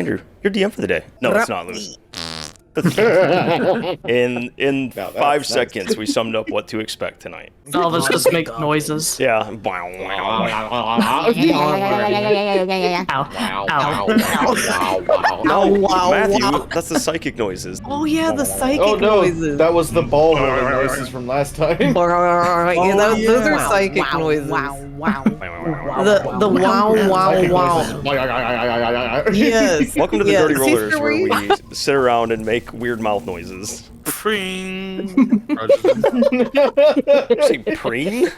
Andrew, you're DM for the day. No, it's not, Lewis. In 5 seconds, we summed up what to expect tonight. All of us just make noises. Yeah. No, Matthew, that's the psychic noises. Oh yeah, the psychic noises. That was the ball rolling noises from last time. Those are psychic noises. The wow, wow, wow. Yes. Welcome to the Dirty Rollers, Sister, where we sit around and make weird mouth noises. Pring. Say preen?